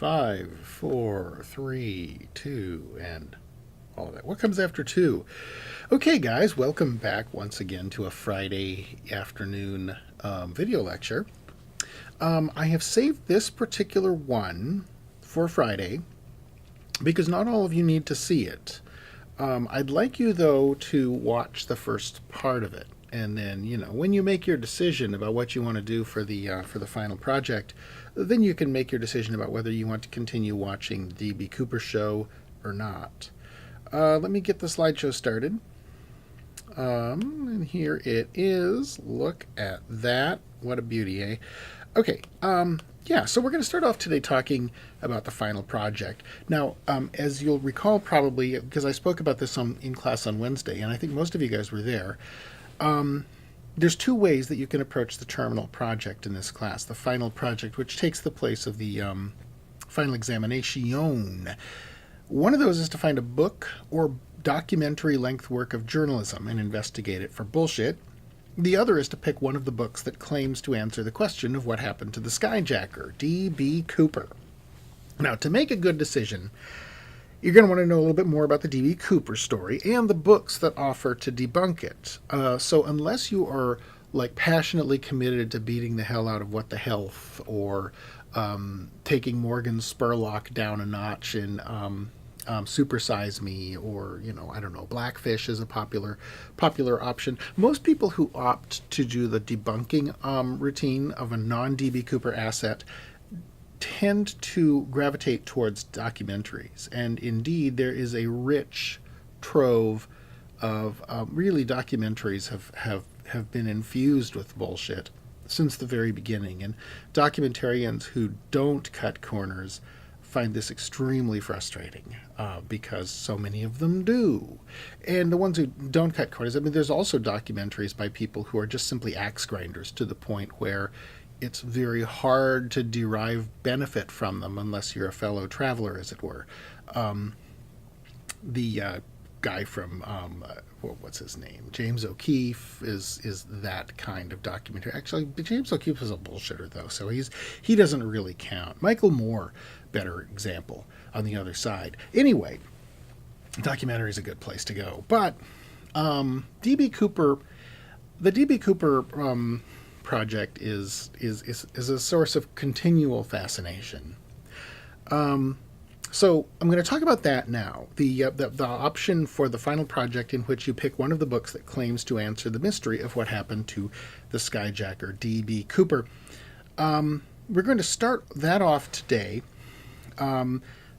5, 4, 3, 2, and all of that. What comes after 2? Okay, guys, welcome back once again to a Friday afternoon video lecture. I have saved this particular one for Friday because not all of you need to see it. I'd like you, though, to watch the first part of it. And then, when you make your decision about what you want to do for the final project, then you can make your decision about whether you want to continue watching the D.B. Cooper show or not. Let me get the slideshow started. And here it is. Look at that. What a beauty, eh? Okay, so we're going to start off today talking about the final project. Now, as you'll recall probably, because I spoke about this in class on Wednesday, and I think most of you guys were there, there's two ways that you can approach the terminal project in this class. The final project, which takes the place of the final examination. One of those is to find a book or documentary length work of journalism and investigate it for bullshit. The other is to pick one of the books that claims to answer the question of what happened to the skyjacker, D.B. Cooper. Now, to make a good decision, you're going to want to know a little bit more about the D.B. Cooper story and the books that offer to debunk it. So unless you are passionately committed to beating the hell out of What the Health or taking Morgan Spurlock down a notch in Super Size Me, or I don't know, Blackfish is a popular option. Most people who opt to do the debunking routine of a non-D.B. Cooper asset tend to gravitate towards documentaries, and indeed there is a rich trove of really documentaries have been infused with bullshit since the very beginning, and documentarians who don't cut corners find this extremely frustrating because so many of them do. And the ones who don't cut corners, there's also documentaries by people who are just simply axe grinders to the point where it's very hard to derive benefit from them unless you're a fellow traveler, as it were. The guy from what's his name? James O'Keefe is that kind of documentary. Actually, James O'Keefe is a bullshitter though, so he doesn't really count. Michael Moore, better example on the other side. Anyway, documentary is a good place to go. But D.B. Cooper, the D.B. Cooper project is a source of continual fascination. So I'm going to talk about that now. The option for the final project, in which you pick one of the books that claims to answer the mystery of what happened to the skyjacker D.B. Cooper. We're going to start that off today,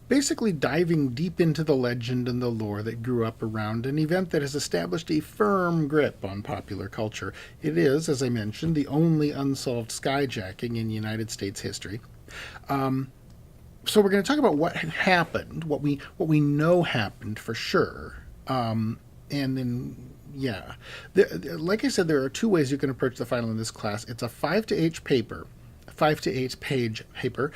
basically diving deep into the legend and the lore that grew up around an event that has established a firm grip on popular culture. It is, as I mentioned, the only unsolved skyjacking in United States history. So we're going to talk about what happened, what we know happened for sure, and then like I said, there are two ways you can approach the final in this class. It's a 5 to 8 page paper,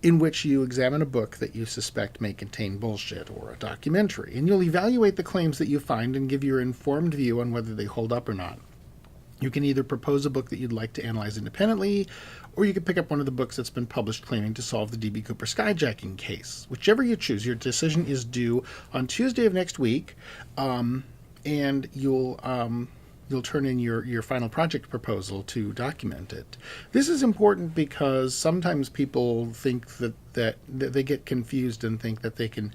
in which you examine a book that you suspect may contain bullshit, or a documentary, and you'll evaluate the claims that you find and give your informed view on whether they hold up or not. You can either propose a book that you'd like to analyze independently, or you can pick up one of the books that's been published claiming to solve the D.B. Cooper skyjacking case. Whichever you choose, your decision is due on Tuesday of next week, and you'll turn in your final project proposal to document it. This is important because sometimes people think that they get confused and think that they can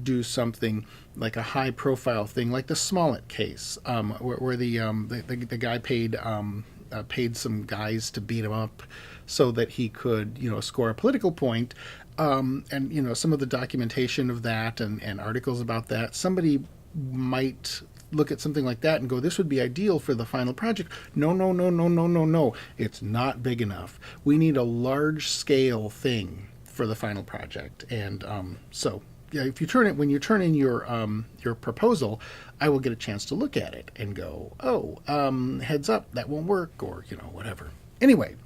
do something like a high-profile thing, like the Smollett case, where the guy paid some guys to beat him up so that he could, score a political point. And some of the documentation of that and articles about that, somebody might look at something like that and go, this would be ideal for the final project. No. It's not big enough. We need a large-scale thing for the final project. And if you when you turn in your proposal, I will get a chance to look at it and go, heads up, that won't work, or whatever. Anyway,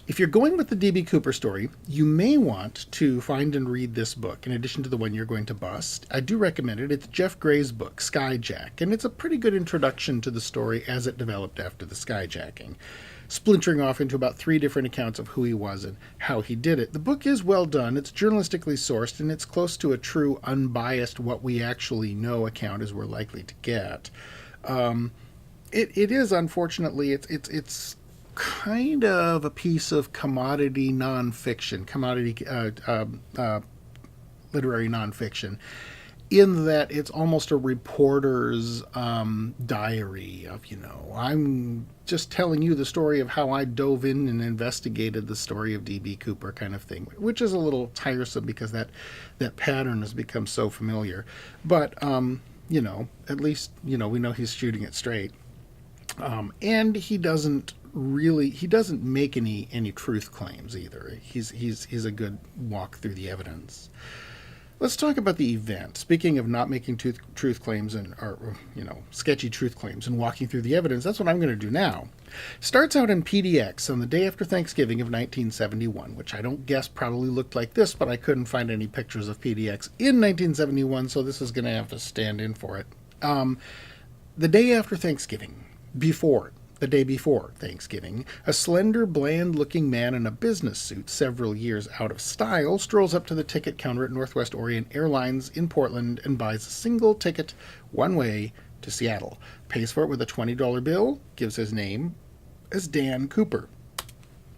if you're going with the D.B. Cooper story, you may want to find and read this book in addition to the one you're going to bust. I do recommend it. It's Jeff Gray's book, Skyjack, and it's a pretty good introduction to the story as it developed after the skyjacking. splintering off into about 3 different accounts of who he was and how he did it. The book is well done, it's journalistically sourced, and it's close to a true, unbiased, what we actually know account as we're likely to get. It is, unfortunately, it's kind of a piece of commodity nonfiction, literary nonfiction, in that it's almost a reporter's diary of, I'm just telling you the story of how I dove in and investigated the story of D.B. Cooper kind of thing, which is a little tiresome because that pattern has become so familiar. But, at least, we know he's shooting it straight. And he doesn't make any truth claims either. He's a good walk through the evidence. Let's talk about the event. Speaking of not making truth claims or sketchy truth claims and walking through the evidence, that's what I'm going to do now. Starts out in PDX on the day after Thanksgiving of 1971, which I don't guess probably looked like this, but I couldn't find any pictures of PDX in 1971, so this is going to have to stand in for it. The day after Thanksgiving, the day before Thanksgiving, a slender, bland-looking man in a business suit, several years out of style, strolls up to the ticket counter at Northwest Orient Airlines in Portland and buys a single ticket, one way, to Seattle. Pays for it with a $20 bill, gives his name as Dan Cooper.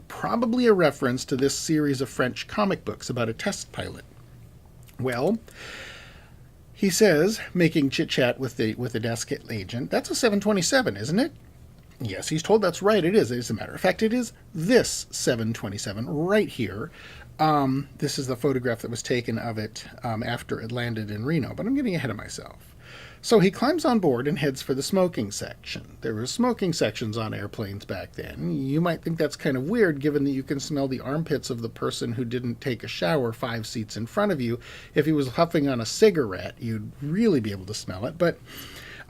Probably a reference to this series of French comic books about a test pilot. Well, he says, making chit-chat with the desk agent, that's a 727, isn't it? Yes, he's told that's right, it is. As a matter of fact, it is this 727 right here. This is the photograph that was taken of it after it landed in Reno, but I'm getting ahead of myself. So he climbs on board and heads for the smoking section. There were smoking sections on airplanes back then. You might think that's kind of weird, given that you can smell the armpits of the person who didn't take a shower 5 seats in front of you. If he was huffing on a cigarette, you'd really be able to smell it. But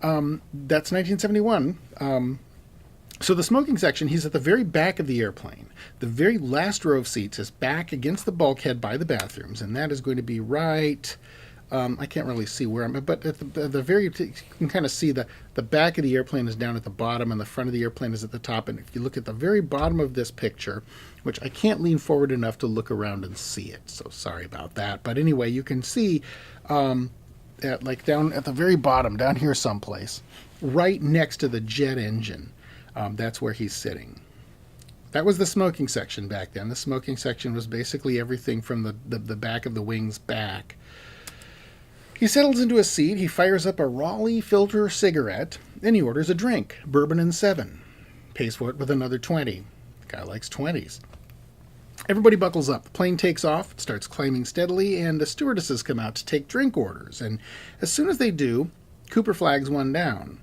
that's 1971. So the smoking section, he's at the very back of the airplane. The very last row of seats is back against the bulkhead by the bathrooms, and that is going to be right... I can't really see where I'm at, but at the very... You can kind of see the back of the airplane is down at the bottom, and the front of the airplane is at the top. And if you look at the very bottom of this picture, which I can't lean forward enough to look around and see it, so sorry about that. But anyway, you can see, down at the very bottom, down here someplace, right next to the jet engine, that's where he's sitting. That was the smoking section back then. The smoking section was basically everything from the back of the wings back. He settles into a seat, he fires up a Raleigh filter cigarette, and he orders a drink, bourbon and 7. Pays for it with another 20. The guy likes 20s. Everybody buckles up. The plane takes off, it starts climbing steadily, and the stewardesses come out to take drink orders. And as soon as they do, Cooper flags one down.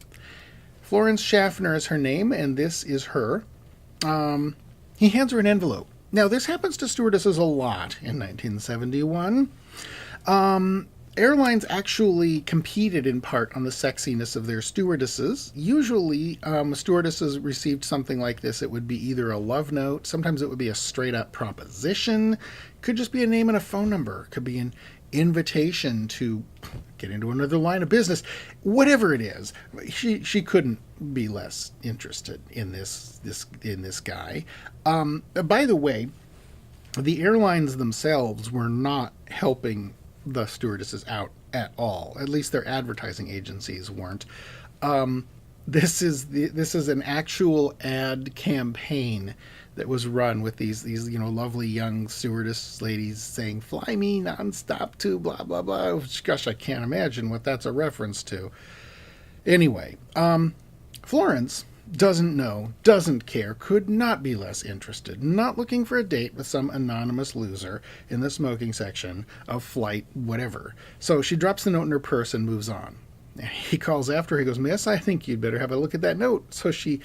Florence Schaffner is her name, and this is her. He hands her an envelope. Now, this happens to stewardesses a lot in 1971. Airlines actually competed in part on the sexiness of their stewardesses. Usually, stewardesses received something like this. It would be either a love note, sometimes it would be a straight-up proposition, could just be a name and a phone number, could be an invitation to get into another line of business. Whatever it is, she couldn't be less interested in this guy. By the way, the airlines themselves were not helping the stewardesses out at all. At least their advertising agencies weren't. This is an actual ad campaign that was run with these lovely young stewardess ladies saying, "Fly me nonstop to blah blah blah." Which, gosh, I can't imagine what that's a reference to. Anyway, Florence doesn't know, doesn't care, could not be less interested, not looking for a date with some anonymous loser in the smoking section of flight whatever. So she drops the note in her purse and moves on. He calls after her, he goes, "Miss, I think you'd better have a look at that note." So she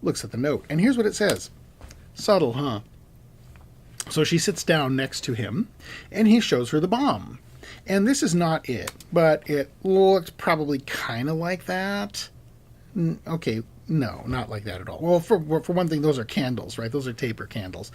looks at the note, and here's what it says. Subtle, huh? So she sits down next to him, and he shows her the bomb. And this is not it, but it looks probably kind of like that. Okay, no, not like that at all. Well, for one thing, those are candles, right? Those are taper candles.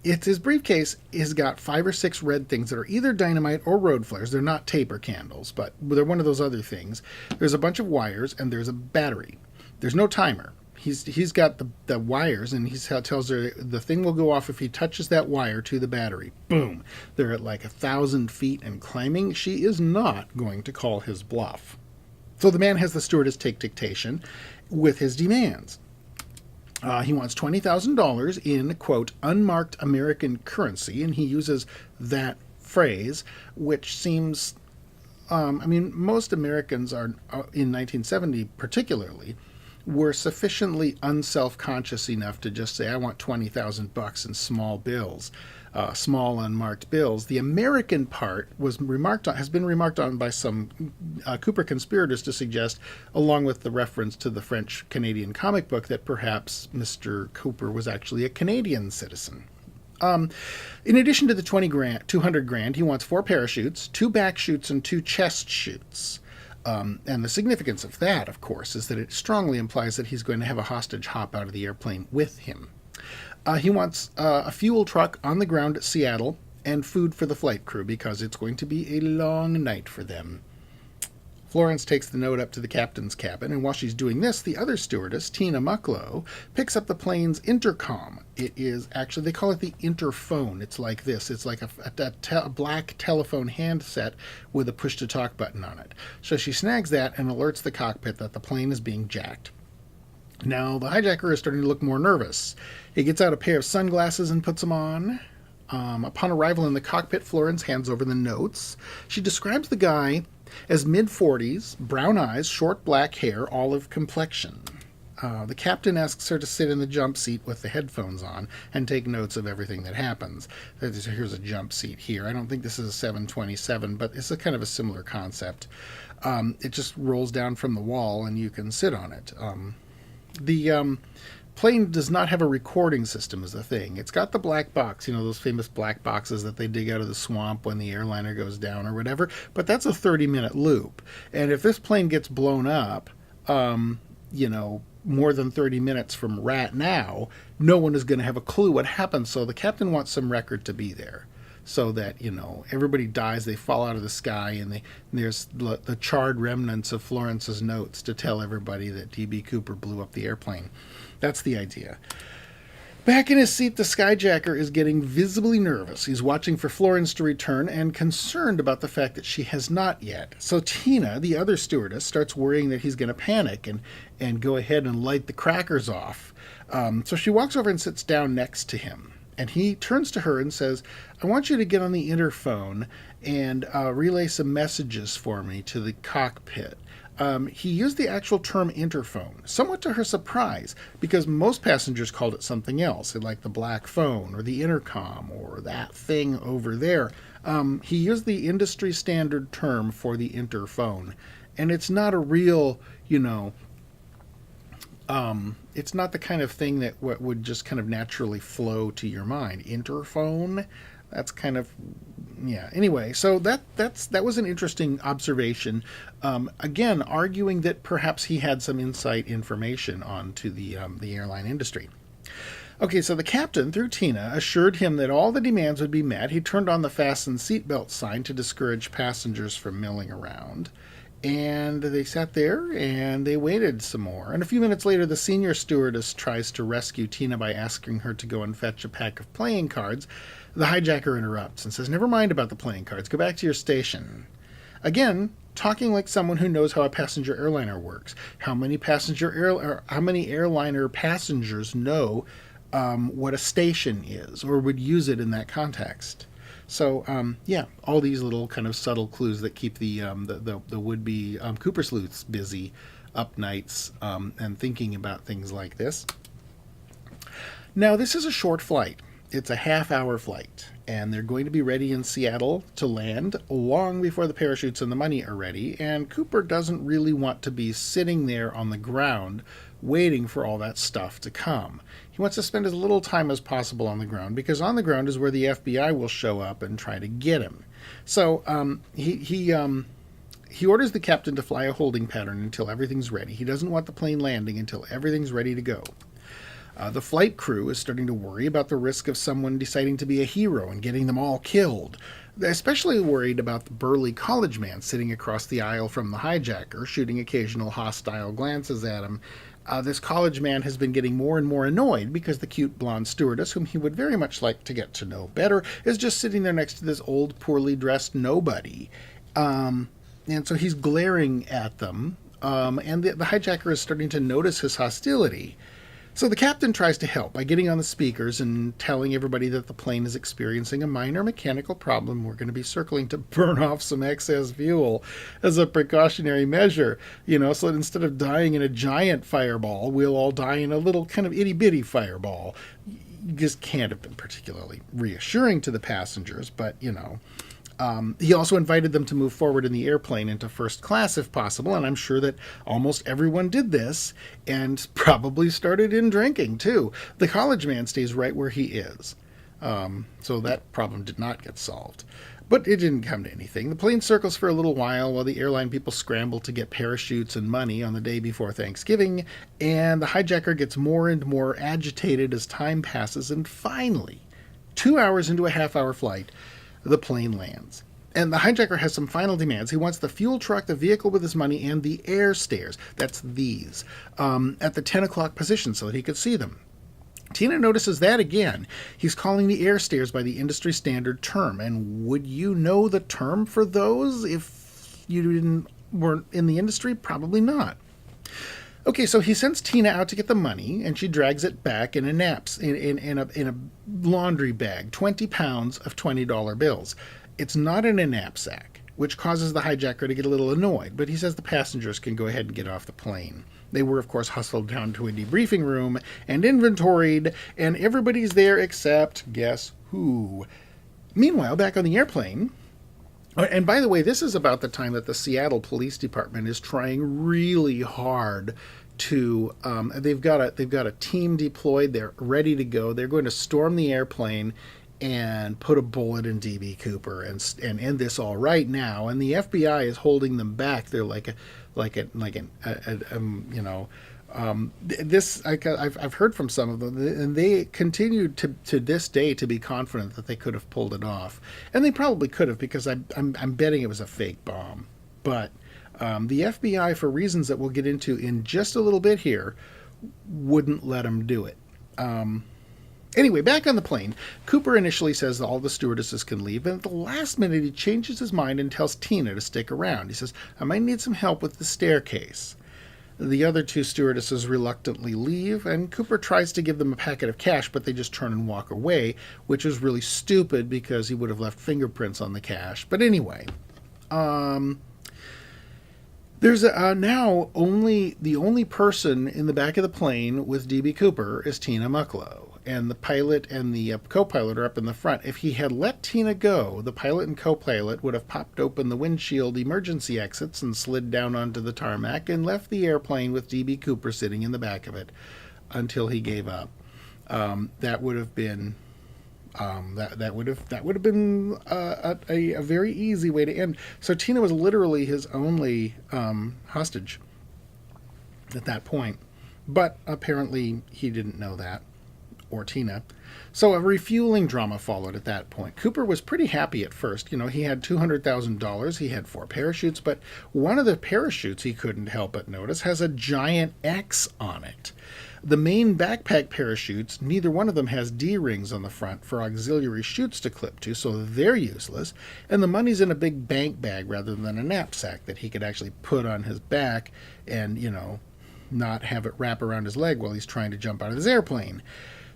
It's his briefcase has got 5 or 6 red things that are either dynamite or road flares. They're not taper candles, but they're one of those other things. There's a bunch of wires, and there's a battery. There's no timer. he's got the wires, and he tells her the thing will go off if he touches that wire to the battery. Boom! They're at like 1,000 feet and climbing. She is not going to call his bluff. So the man has the stewardess take dictation with his demands. He wants $20,000 in, quote, unmarked American currency, and he uses that phrase, which seems, most Americans are, in 1970 particularly, were sufficiently unself-conscious enough to just say, I want $20,000 in small bills, small unmarked bills. The American part has been remarked on by some Cooper conspirators to suggest, along with the reference to the French-Canadian comic book, that perhaps Mr. Cooper was actually a Canadian citizen. In addition to the 200 grand, he wants 4 parachutes, 2 back chutes, and 2 chest chutes. And the significance of that, of course, is that it strongly implies that he's going to have a hostage hop out of the airplane with him. He wants a fuel truck on the ground at Seattle and food for the flight crew because it's going to be a long night for them. Florence takes the note up to the captain's cabin, and while she's doing this, the other stewardess, Tina Mucklow, picks up the plane's intercom. It is actually, they call it the interphone. It's like this. It's like a black telephone handset with a push-to-talk button on it. So she snags that and alerts the cockpit that the plane is being jacked. Now, the hijacker is starting to look more nervous. He gets out a pair of sunglasses and puts them on. Upon arrival in the cockpit, Florence hands over the notes. She describes the guy as mid-40s, brown eyes, short black hair, olive complexion. The captain asks her to sit in the jump seat with the headphones on and take notes of everything that happens. Here's a jump seat here. I don't think this is a 727, but it's a kind of a similar concept. It just rolls down from the wall and you can sit on it. The plane does not have a recording system is the thing. It's got the black box, those famous black boxes that they dig out of the swamp when the airliner goes down or whatever, but that's a 30-minute loop. And if this plane gets blown up, more than 30 minutes from right now, no one is going to have a clue what happened. So the captain wants some record to be there so that, everybody dies, they fall out of the sky, and there's the charred remnants of Florence's notes to tell everybody that D.B. Cooper blew up the airplane. That's the idea. Back in his seat, the skyjacker is getting visibly nervous. He's watching for Florence to return and concerned about the fact that she has not yet. So Tina, the other stewardess, starts worrying that he's going to panic and go ahead and light the crackers off. So she walks over and sits down next to him. And he turns to her and says, I want you to get on the interphone and relay some messages for me to the cockpit. He used the actual term interphone, somewhat to her surprise, because most passengers called it something else, like the black phone or the intercom or that thing over there. He used the industry standard term for the interphone, and it's not a real, it's not the kind of thing that would just kind of naturally flow to your mind. Interphone? That's kind of, yeah. Anyway, so that was an interesting observation. Again, arguing that perhaps he had some inside information onto the airline industry. Okay, so the captain, through Tina, assured him that all the demands would be met. He turned on the fasten seatbelt sign to discourage passengers from milling around. And they sat there and they waited some more. And a few minutes later, the senior stewardess tries to rescue Tina by asking her to go and fetch a pack of playing cards. The hijacker interrupts and says, never mind about the playing cards. Go back to your station. Again, talking like someone who knows how a passenger airliner works. How many airliner passengers know what a station is or would use it in that context? So, all these little kind of subtle clues that keep the would-be Cooper sleuths busy up nights and thinking about things like this. Now, this is a short flight. It's a half-hour flight, and they're going to be ready in Seattle to land long before the parachutes and the money are ready, and Cooper doesn't really want to be sitting there on the ground waiting for all that stuff to come. He wants to spend as little time as possible on the ground, because on the ground is where the FBI will show up and try to get him. So he orders the captain to fly a holding pattern until everything's ready. He doesn't want the plane landing until everything's ready to go. The flight crew is starting to worry about the risk of someone deciding to be a hero and getting them all killed. They're especially worried about the burly college man sitting across the aisle from the hijacker, shooting occasional hostile glances at him. This college man has been getting more and more annoyed because the cute blonde stewardess, whom he would very much like to get to know better, is just sitting there next to this old, poorly dressed nobody. And so he's glaring at them, and the hijacker is starting to notice his hostility. So the captain tries to help by getting on the speakers and telling everybody that the plane is experiencing a minor mechanical problem. We're going to be circling to burn off some excess fuel as a precautionary measure, so that instead of dying in a giant fireball, we'll all die in a little kind of itty-bitty fireball. Just can't have been particularly reassuring to the passengers, but, he also invited them to move forward in the airplane into first class if possible, and I'm sure that almost everyone did this and probably started in drinking too. The college man stays right where he is, so that problem did not get solved. But it didn't come to anything. The plane circles for a little while the airline people scramble to get parachutes and money on the day before Thanksgiving, and the hijacker gets more and more agitated as time passes, and finally, 2 hours into a half-hour flight, the plane lands. And the hijacker has some final demands. He wants the fuel truck, the vehicle with his money, and the air stairs, that's these, at the 10 o'clock position so that he could see them. Tina notices that again. He's calling the air stairs by the industry standard term. And would you know the term for those if you weren't in the industry? Probably not. Okay, so he sends Tina out to get the money, and she drags it back in a laundry bag, 20 pounds of $20 bills. It's not in a knapsack, which causes the hijacker to get a little annoyed, but he says the passengers can go ahead and get off the plane. They were, of course, hustled down to a debriefing room and inventoried, and everybody's there except, guess who? Meanwhile, back on the airplane, and by the way, this is about the time that the Seattle Police Department is trying really hard to. They've got a team deployed. They're ready to go. They're going to storm the airplane and put a bullet in DB Cooper and end this all right now. And the FBI is holding them back. They're I've heard from some of them, and they continue to this day to be confident that they could have pulled it off, and they probably could have, because I'm betting it was a fake bomb. But the FBI, for reasons that we'll get into in just a little bit here, wouldn't let them do it. Anyway, back on the plane, Cooper initially says that all the stewardesses can leave, and at the last minute he changes his mind and tells Tina to stick around. He says, I might need some help with the staircase. The other two stewardesses reluctantly leave, and Cooper tries to give them a packet of cash, but they just turn and walk away, which is really stupid because he would have left fingerprints on the cash. But anyway, there's now the only person in the back of the plane with DB Cooper is Tina Mucklow. And the pilot and the co-pilot are up in the front. If he had let Tina go, the pilot and co-pilot would have popped open the windshield emergency exits and slid down onto the tarmac and left the airplane with DB Cooper sitting in the back of it until he gave up. That would have been that would have been a very easy way to end. So Tina was literally his only hostage at that point, but apparently he didn't know that. Or Tina. So a refueling drama followed at that point. Cooper was pretty happy at first. He had $200,000. He had 4 parachutes, but one of the parachutes, he couldn't help but notice, has a giant X on it. The main backpack parachutes, neither one of them has D-rings on the front for auxiliary chutes to clip to, so they're useless. And the money's in a big bank bag rather than a knapsack that he could actually put on his back and, not have it wrap around his leg while he's trying to jump out of his airplane.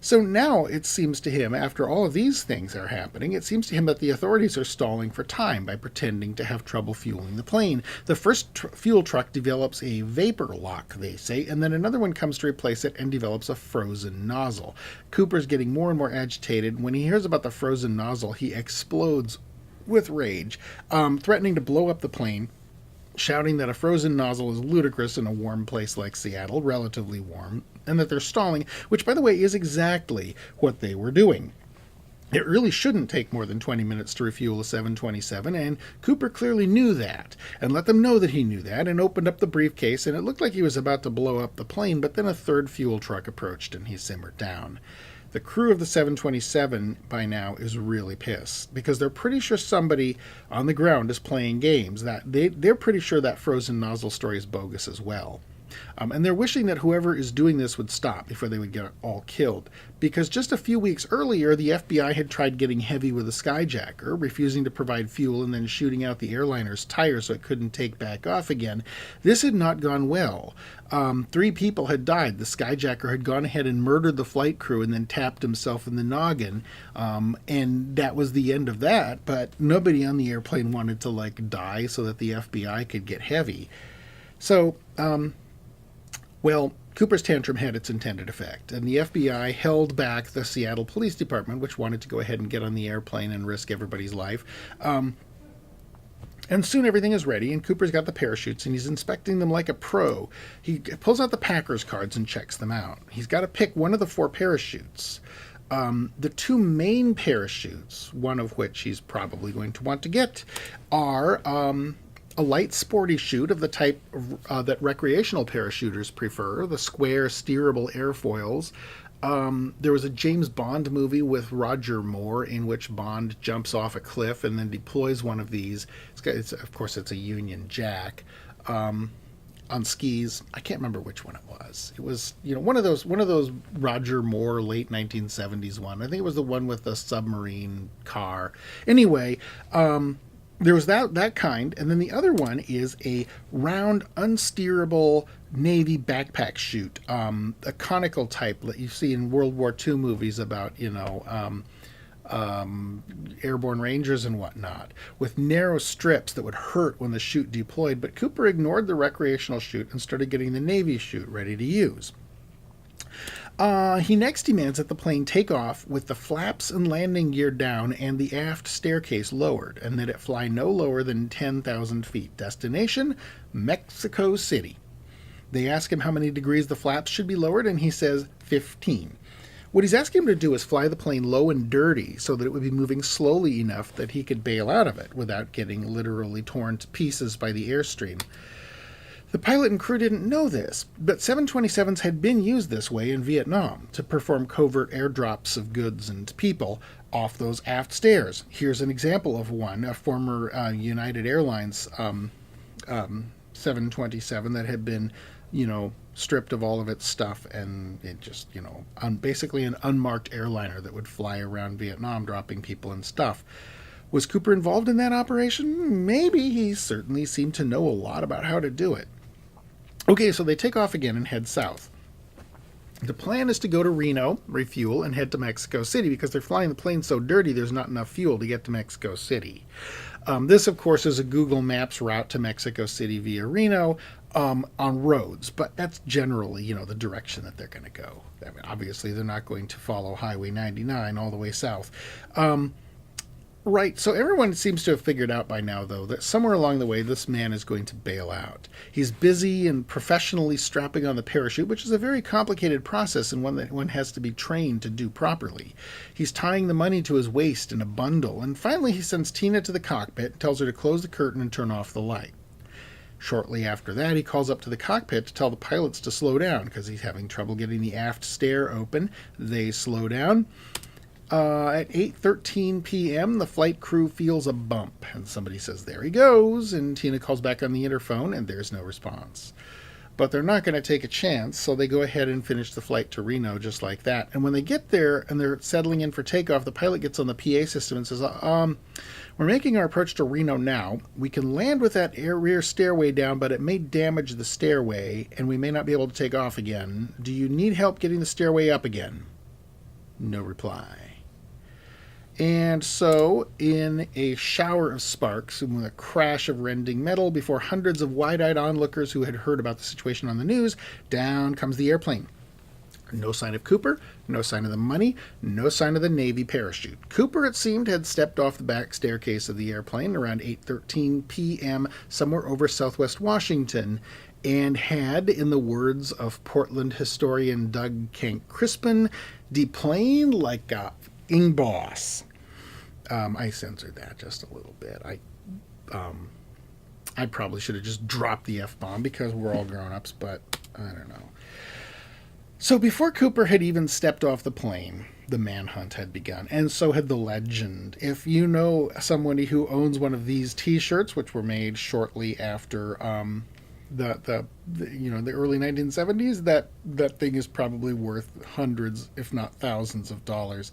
So now it seems to him, after all of these things are happening, it seems to him that the authorities are stalling for time by pretending to have trouble fueling the plane. The first fuel truck develops a vapor lock, they say, and then another one comes to replace it and develops a frozen nozzle. Cooper's getting more and more agitated. When he hears about the frozen nozzle, he explodes with rage, threatening to blow up the plane, shouting that a frozen nozzle is ludicrous in a warm place like Seattle, relatively warm, and that they're stalling, which, by the way, is exactly what they were doing. It really shouldn't take more than 20 minutes to refuel a 727, and Cooper clearly knew that, and let them know that he knew that, and opened up the briefcase, and it looked like he was about to blow up the plane, but then a third fuel truck approached, and he simmered down. The crew of the 727 by now is really pissed because they're pretty sure somebody on the ground is playing games. That they're pretty sure that frozen nozzle story is bogus as well. And they're wishing that whoever is doing this would stop before they would get all killed. Because just a few weeks earlier, the FBI had tried getting heavy with a skyjacker, refusing to provide fuel and then shooting out the airliner's tires so it couldn't take back off again. This had not gone well. 3 people had died. The skyjacker had gone ahead and murdered the flight crew and then tapped himself in the noggin. And that was the end of that. But nobody on the airplane wanted to die so that the FBI could get heavy. So, Cooper's tantrum had its intended effect, and the FBI held back the Seattle Police Department, which wanted to go ahead and get on the airplane and risk everybody's life. And soon everything is ready, and Cooper's got the parachutes, and he's inspecting them like a pro. He pulls out the Packers cards and checks them out. He's got to pick one of the 4 parachutes. The 2 main parachutes, one of which he's probably going to want to get, are a light sporty chute of the type that recreational parachuters prefer, the square steerable airfoils. There was a James Bond movie with Roger Moore in which Bond jumps off a cliff and then deploys one of these. Of course, it's a Union Jack on skis. I can't remember which one it was. It was one of those Roger Moore late 1970s one. I think it was the one with the submarine car. Anyway. There was that kind, and then the other one is a round, unsteerable Navy backpack chute, a conical type that you see in World War II movies about, airborne rangers and whatnot, with narrow strips that would hurt when the chute deployed. But Cooper ignored the recreational chute and started getting the Navy chute ready to use. He next demands that the plane take off with the flaps and landing gear down and the aft staircase lowered, and that it fly no lower than 10,000 feet. Destination, Mexico City. They ask him how many degrees the flaps should be lowered, and he says 15. What he's asking him to do is fly the plane low and dirty so that it would be moving slowly enough that he could bail out of it without getting literally torn to pieces by the airstream. The pilot and crew didn't know this, but 727s had been used this way in Vietnam to perform covert airdrops of goods and people off those aft stairs. Here's an example of one, a former United Airlines 727 that had been, stripped of all of its stuff, and it just, basically an unmarked airliner that would fly around Vietnam dropping people and stuff. Was Cooper involved in that operation? Maybe. He certainly seemed to know a lot about how to do it. Okay, so they take off again and head south. The plan is to go to Reno, refuel, and head to Mexico City because they're flying the plane so dirty there's not enough fuel to get to Mexico City. This, of course, is a Google Maps route to Mexico City via Reno on roads, but that's generally, the direction that they're going to go. I mean, obviously, they're not going to follow Highway 99 all the way south. Right, so everyone seems to have figured out by now, though, that somewhere along the way this man is going to bail out. He's busy and professionally strapping on the parachute, which is a very complicated process and one that one has to be trained to do properly. He's tying the money to his waist in a bundle, and finally he sends Tina to the cockpit and tells her to close the curtain and turn off the light. Shortly after that, he calls up to the cockpit to tell the pilots to slow down because he's having trouble getting the aft stair open. They slow down. At 8:13 p.m., the flight crew feels a bump, and somebody says, "There he goes," and Tina calls back on the interphone, and there's no response. But they're not going to take a chance, so they go ahead and finish the flight to Reno just like that. And when they get there and they're settling in for takeoff, the pilot gets on the PA system and says, "We're making our approach to Reno now. We can land with that rear stairway down, but it may damage the stairway, and we may not be able to take off again. Do you need help getting the stairway up again?" No reply. And so, in a shower of sparks and with a crash of rending metal before hundreds of wide-eyed onlookers who had heard about the situation on the news, down comes the airplane. No sign of Cooper, no sign of the money, no sign of the Navy parachute. Cooper, it seemed, had stepped off the back staircase of the airplane around 8:13 p.m. somewhere over southwest Washington, and had, in the words of Portland historian Doug Kenck-Crispin, deplaned like a boss. I censored that just a little bit. I probably should have just dropped the F-bomb because we're all grown-ups, but I don't know. So before Cooper had even stepped off the plane, the manhunt had begun, and so had the legend. If you know somebody who owns one of these T-shirts, which were made shortly after the early 1970s, that thing is probably worth hundreds, if not thousands, of dollars.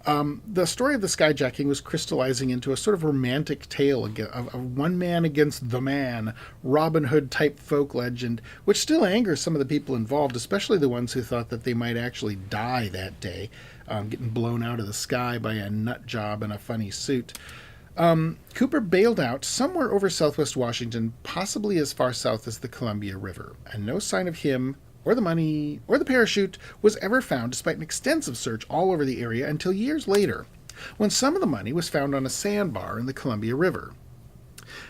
The story of the skyjacking was crystallizing into a sort of romantic tale of one man against the man, Robin Hood type folk legend, which still angers some of the people involved, especially the ones who thought that they might actually die that day, getting blown out of the sky by a nut job in a funny suit. Cooper bailed out somewhere over southwest Washington, possibly as far south as the Columbia River, and no sign of him or the money or the parachute was ever found, despite an extensive search all over the area until years later, when some of the money was found on a sandbar in the Columbia River.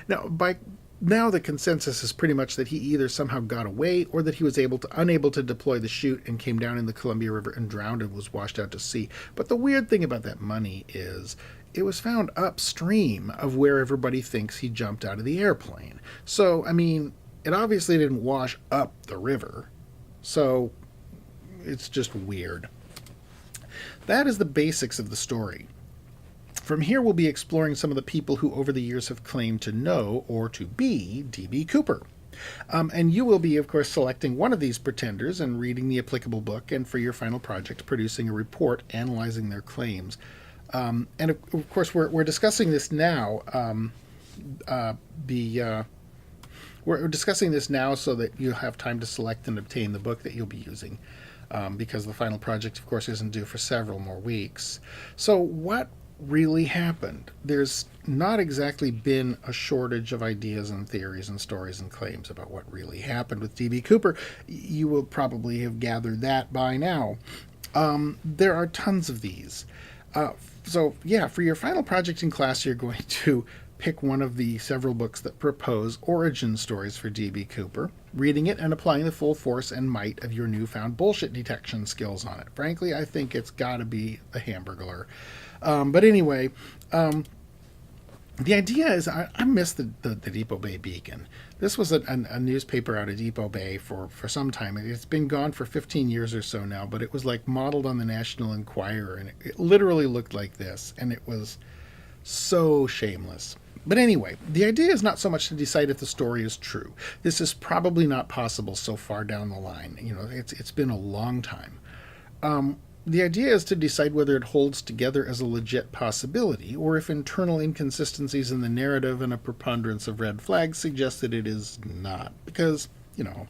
Now the consensus is pretty much that he either somehow got away or that he was unable to deploy the chute and came down in the Columbia River and drowned and was washed out to sea. But the weird thing about that money is it was found upstream of where everybody thinks he jumped out of the airplane. So, I mean, it obviously didn't wash up the river. So, it's just weird. That is the basics of the story. From here, we'll be exploring some of the people who over the years have claimed to know or to be D.B. Cooper. And you will be, of course, selecting one of these pretenders and reading the applicable book, and for your final project, producing a report analyzing their claims. And of course, we're discussing this now. We're discussing this now so that you have time to select and obtain the book that you'll be using, because the final project, of course, isn't due for several more weeks. So, what really happened? There's not exactly been a shortage of ideas and theories and stories and claims about what really happened with D.B. Cooper. You will probably have gathered that by now. There are tons of these. So, for your final project in class, you're going to pick one of the several books that propose origin stories for D.B. Cooper, reading it and applying the full force and might of your newfound bullshit detection skills on it. Frankly, I think it's got to be The Hamburglar. But anyway, the idea is I miss the Depot Bay Beacon. This was a newspaper out of Depot Bay for some time. It's been gone for 15 years or so now, but it was like modeled on the National Enquirer, and it literally looked like this, and it was so shameless. But anyway, the idea is not so much to decide if the story is true. This is probably not possible so far down the line. You know, it's been a long time. The idea is to decide whether it holds together as a legit possibility, or if internal inconsistencies in the narrative and a preponderance of red flags suggest that it is not. Because, you know,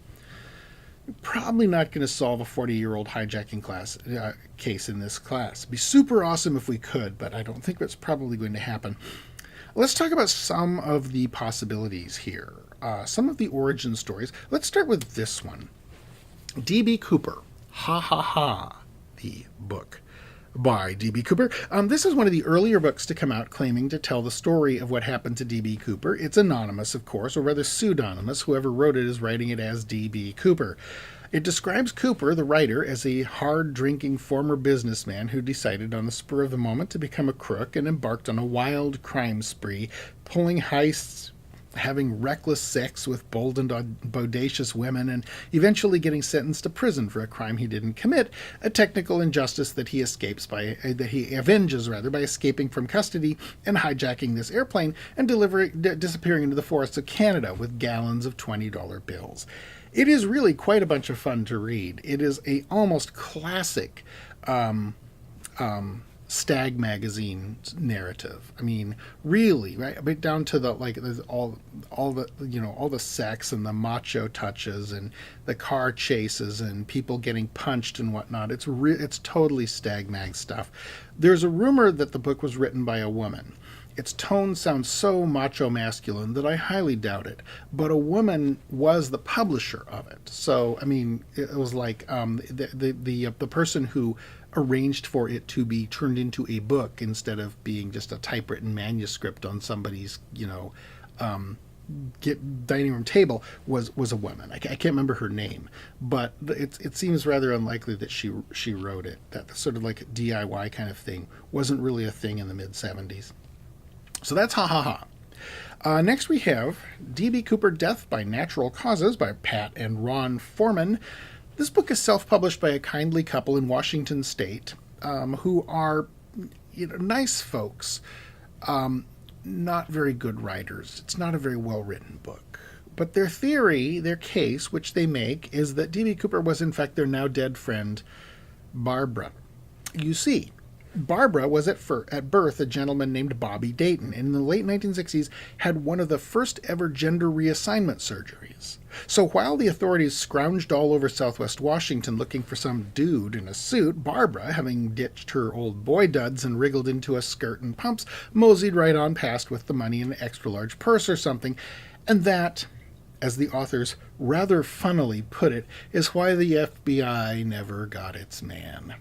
you're probably not going to solve a 40-year-old hijacking case in this class. It'd be super awesome if we could, but I don't think that's probably going to happen. Let's talk about some of the possibilities here. Some of the origin stories. Let's start with this one. D.B. Cooper. Ha ha ha. The book by D.B. Cooper. This is one of the earlier books to come out claiming to tell the story of what happened to D.B. Cooper. It's anonymous, of course, or rather pseudonymous. Whoever wrote it is writing it as D.B. Cooper. It describes Cooper, the writer, as a hard-drinking former businessman who decided on the spur of the moment to become a crook and embarked on a wild crime spree, pulling heists, having reckless sex with bold and bodacious women, and eventually getting sentenced to prison for a crime he didn't commit, a technical injustice that he avenges by escaping from custody and hijacking this airplane and disappearing into the forests of Canada with gallons of $20 bills. It is really quite a bunch of fun to read. It is a almost classic Stag magazine narrative. I mean, really, right? But down to all the sex and the macho touches and the car chases and people getting punched and whatnot. It's totally Stag mag stuff. There's a rumor that the book was written by a woman. Its tone sounds so macho masculine that I highly doubt it. But a woman was the publisher of it. So, I mean, it was like the person who arranged for it to be turned into a book instead of being just a typewritten manuscript on somebody's, dining room table was a woman. I can't remember her name, but it seems rather unlikely that she wrote it. That sort of like DIY kind of thing wasn't really a thing in the mid-70s. So that's ha ha ha. Next we have D.B. Cooper, Death by Natural Causes by Pat and Ron Foreman. This book is self-published by a kindly couple in Washington State who are nice folks, not very good writers. It's not a very well-written book. But their theory, their case, which they make, is that D.B. Cooper was in fact their now dead friend, Barbara. You see, Barbara was at birth a gentleman named Bobby Dayton, and in the late 1960s had one of the first ever gender reassignment surgeries. So while the authorities scrounged all over southwest Washington looking for some dude in a suit, Barbara, having ditched her old boy duds and wriggled into a skirt and pumps, moseyed right on past with the money in an extra-large purse or something. And that, as the authors rather funnily put it, is why the FBI never got its man.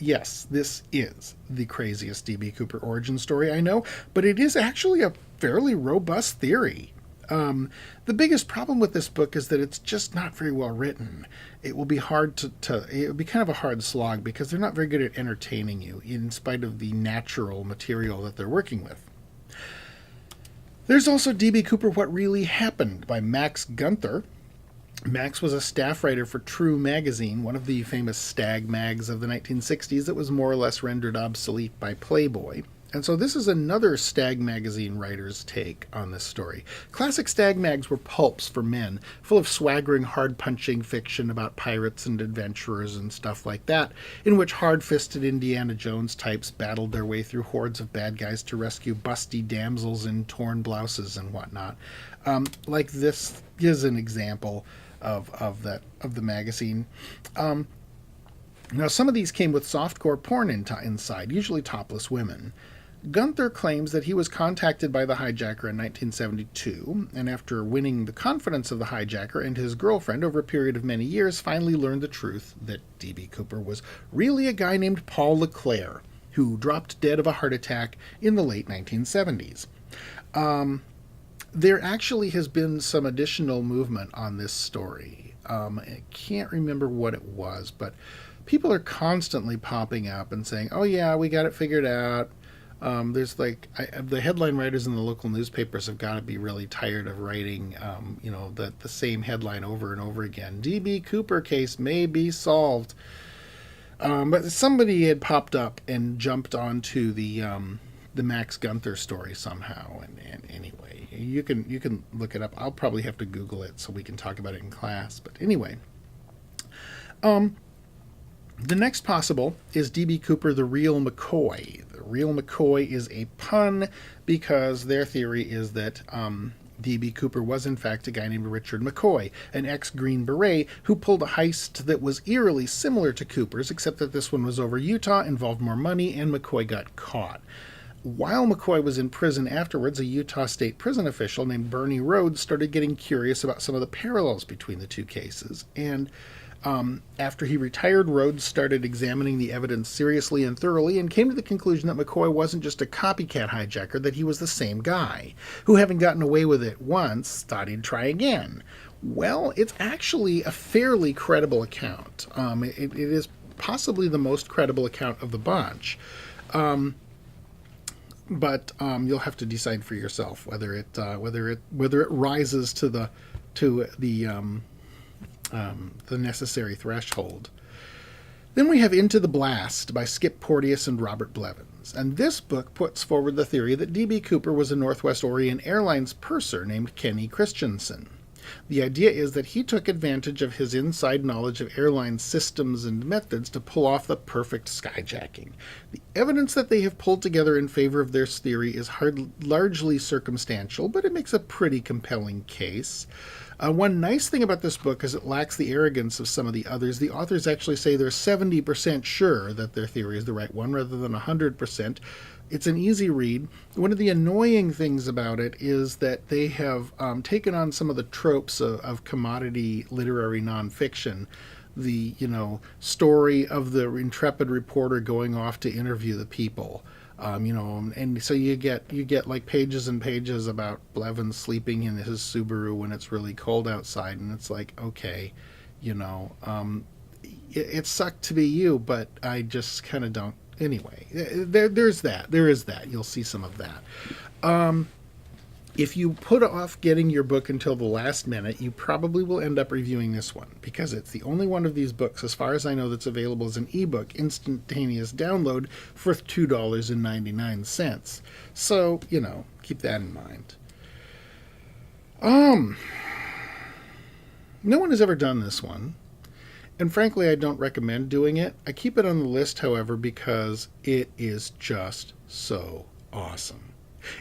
Yes, this is the craziest D.B. Cooper origin story I know, but it is actually a fairly robust theory. The biggest problem with this book is that it's just not very well written. It will be hard it will be kind of a hard slog because they're not very good at entertaining you in spite of the natural material that they're working with. There's also D.B. Cooper, What Really Happened by Max Gunther. Max was a staff writer for True magazine, one of the famous stag mags of the 1960s that was more or less rendered obsolete by Playboy. And so this is another stag magazine writer's take on this story. Classic stag mags were pulps for men, full of swaggering, hard-punching fiction about pirates and adventurers and stuff like that, in which hard-fisted Indiana Jones types battled their way through hordes of bad guys to rescue busty damsels in torn blouses and whatnot. Like this is an example of the magazine. Now, some of these came with softcore porn inside, usually topless women. Gunther claims that he was contacted by the hijacker in 1972, and after winning the confidence of the hijacker and his girlfriend over a period of many years, finally learned the truth that D.B. Cooper was really a guy named Paul LeClaire, who dropped dead of a heart attack in the late 1970s. There actually has been some additional movement on this story. I can't remember what it was, but people are constantly popping up and saying, oh yeah, we got it figured out. There's the headline writers in the local newspapers have got to be really tired of writing, the same headline over and over again. D.B. Cooper case may be solved. But somebody had popped up and jumped onto the Max Gunther story somehow. And anyway, you can look it up. I'll probably have to Google it so we can talk about it in class. But anyway, the next possible is D.B. Cooper, The Real McCoy. The Real McCoy is a pun because their theory is that D.B. Cooper was in fact a guy named Richard McCoy, an ex-Green Beret who pulled a heist that was eerily similar to Cooper's, except that this one was over Utah, involved more money, and McCoy got caught. While McCoy was in prison afterwards, a Utah state prison official named Bernie Rhodes started getting curious about some of the parallels between the two cases, and after he retired, Rhodes started examining the evidence seriously and thoroughly and came to the conclusion that McCoy wasn't just a copycat hijacker, that he was the same guy, who, having gotten away with it once, thought he'd try again. Well, it's actually a fairly credible account. It is possibly the most credible account of the bunch. But you'll have to decide for yourself whether it rises to the necessary threshold. Then we have Into the Blast by Skip Porteous and Robert Blevins, and this book puts forward the theory that D.B. Cooper was a Northwest Orient Airlines purser named Kenny Christensen. The idea is that he took advantage of his inside knowledge of airline systems and methods to pull off the perfect skyjacking. The evidence that they have pulled together in favor of this theory is largely circumstantial, but it makes a pretty compelling case. One nice thing about this book is it lacks the arrogance of some of the others. The authors actually say they're 70% sure that their theory is the right one rather than 100%. It's an easy read. One of the annoying things about it is that they have taken on some of the tropes of commodity literary nonfiction. The, story of the intrepid reporter going off to interview the people. And so you get like pages and pages about Blevins sleeping in his Subaru when it's really cold outside, and it's like, okay, it sucked to be you, but I just kind of don't. Anyway, there is that. You'll see some of that. If you put off getting your book until the last minute, you probably will end up reviewing this one, because it's the only one of these books, as far as I know, that's available as an ebook, instantaneous download for $2.99. So, keep that in mind. Um, no one has ever done this one. And frankly, I don't recommend doing it. I keep it on the list, however, because it is just so awesome.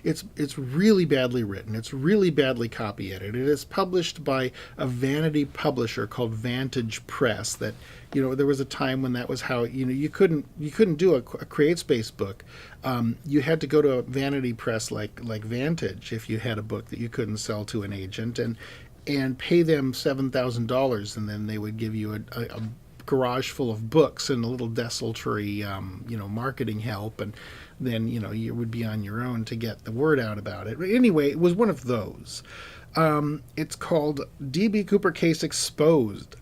It's really badly written. It's really badly copy edited. It is published by a vanity publisher called Vantage Press. That, there was a time when that was how you couldn't do a CreateSpace book. You had to go to a vanity press like Vantage if you had a book that you couldn't sell to an agent, and pay them $7,000, and then they would give you a garage full of books and a little desultory, marketing help, and then you would be on your own to get the word out about it. But anyway, it was one of those. It's called D.B. Cooper Case Exposed: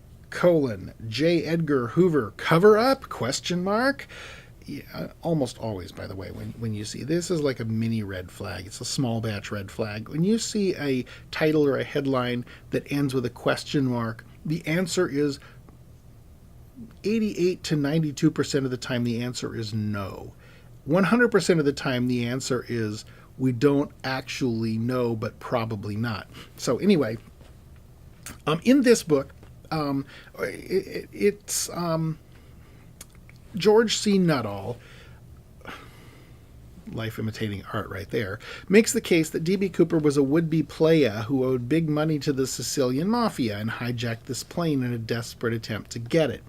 J. Edgar Hoover Cover Up? Question mark. Yeah, almost always, by the way, when you see this is like a mini red flag. It's a small batch red flag. When you see a title or a headline that ends with a question mark, the answer is 88 to 92% of the time the answer is no. 100% of the time the answer is we don't actually know, but probably not. So anyway, in this book, it's George C. Nuttall, life imitating art right there, makes the case that D.B. Cooper was a would-be playa who owed big money to the Sicilian mafia and hijacked this plane in a desperate attempt to get it.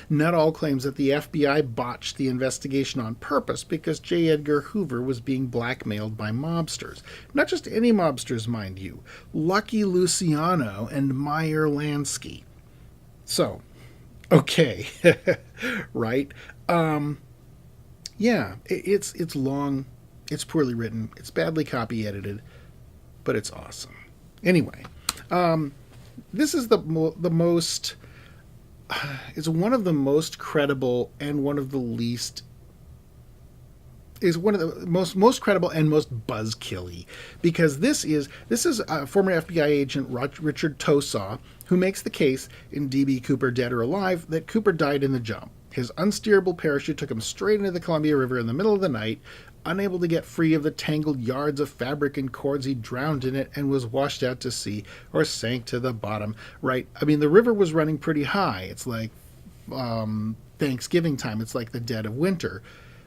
Nuttall claims that the FBI botched the investigation on purpose because J. Edgar Hoover was being blackmailed by mobsters. Not just any mobsters, mind you. Lucky Luciano and Meyer Lansky. So, okay, right? Yeah, it's long, it's poorly written, it's badly copy edited, but it's awesome. Anyway, this is the most. It's one of the most credible and one of the least. Is one of the most credible and most buzzkilly, because this is former FBI agent Richard Tosaw, who makes the case in D.B. Cooper Dead or Alive that Cooper died in the jump. His unsteerable parachute took him straight into the Columbia River in the middle of the night. Unable to get free of the tangled yards of fabric and cords, he drowned in it and was washed out to sea or sank to the bottom. Right? I mean, the river was running pretty high. It's like Thanksgiving time. It's like the dead of winter.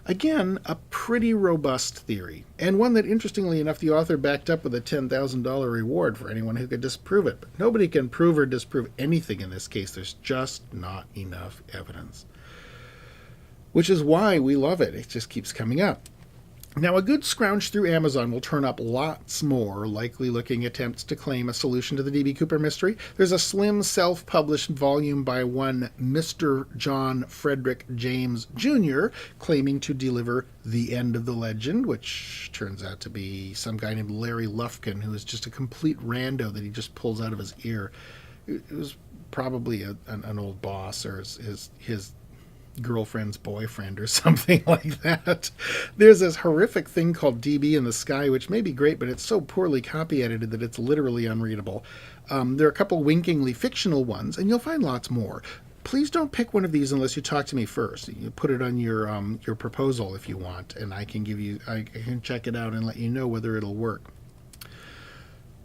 Again, a pretty robust theory, and one that, interestingly enough, the author backed up with a $10,000 reward for anyone who could disprove it. But nobody can prove or disprove anything in this case. There's just not enough evidence. Which is why we love it. It just keeps coming up. Now, a good scrounge through Amazon will turn up lots more likely-looking attempts to claim a solution to the D.B. Cooper mystery. There's a slim self-published volume by one Mr. John Frederick James Jr. claiming to deliver the end of the legend, which turns out to be some guy named Larry Lufkin, who is just a complete rando that he just pulls out of his ear. It was probably an old boss or his girlfriend's boyfriend or something like that. There's this horrific thing called DB in the Sky, which may be great, but it's so poorly copy edited that it's literally unreadable. There are a couple winkingly fictional ones, and you'll find lots more. Please don't pick one of these unless you talk to me first. You put it on your proposal if you want, and I can check it out and let you know whether it'll work.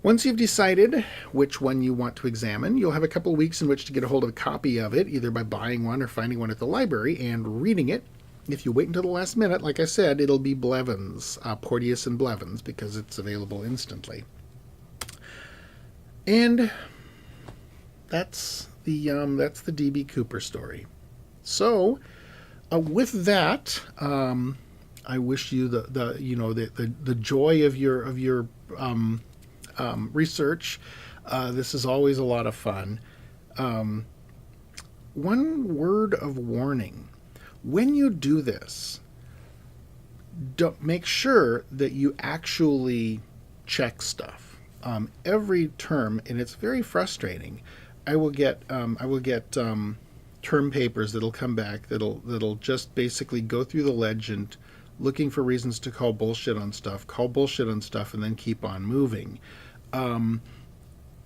Once you've decided which one you want to examine, you'll have a couple weeks in which to get a hold of a copy of it, either by buying one or finding one at the library and reading it. If you wait until the last minute, like I said, it'll be Blevins, Porteous and Blevins, because it's available instantly. And that's the D.B. Cooper story. So, with that, I wish you the joy of your research. This is always a lot of fun. One word of warning: when you do this, make sure that you actually check stuff. Every term, and it's very frustrating. I will get term papers that'll come back that'll just basically go through the legend, looking for reasons to call bullshit on stuff, and then keep on moving.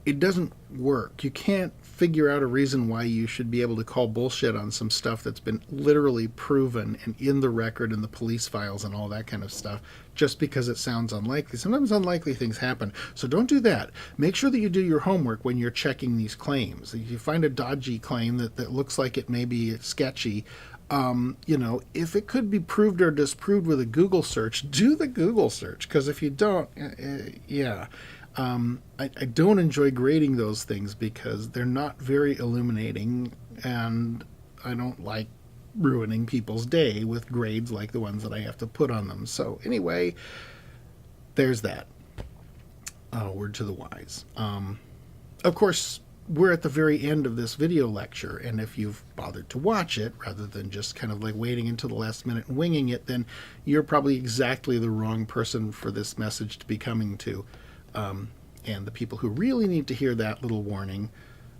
It doesn't work. You can't figure out a reason why you should be able to call bullshit on some stuff that's been literally proven and in the record and the police files and all that kind of stuff just because it sounds unlikely. Sometimes unlikely things happen. So don't do that. Make sure that you do your homework when you're checking these claims. If you find a dodgy claim that looks like it may be sketchy, if it could be proved or disproved with a Google search, do the Google search. Because if you don't, I don't enjoy grading those things because they're not very illuminating, and I don't like ruining people's day with grades like the ones that I have to put on them. So anyway, there's that. Word to the wise. Of course, we're at the very end of this video lecture, and if you've bothered to watch it rather than just kind of like waiting until the last minute and winging it, then you're probably exactly the wrong person for this message to be coming to. And the people who really need to hear that little warning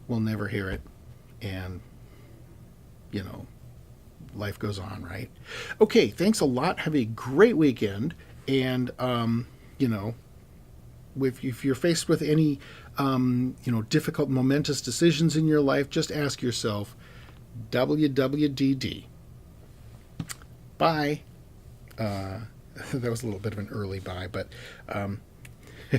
will never hear it. And, life goes on, right? Okay, thanks a lot. Have a great weekend. And, if you're faced with any, difficult, momentous decisions in your life, just ask yourself, WWDD. Bye. That was a little bit of an early bye, but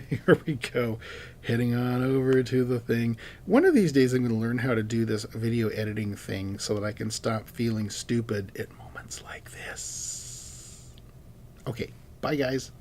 here we go. Heading on over to the thing. One of these days I'm going to learn how to do this video editing thing so that I can stop feeling stupid at moments like this. Okay, bye guys.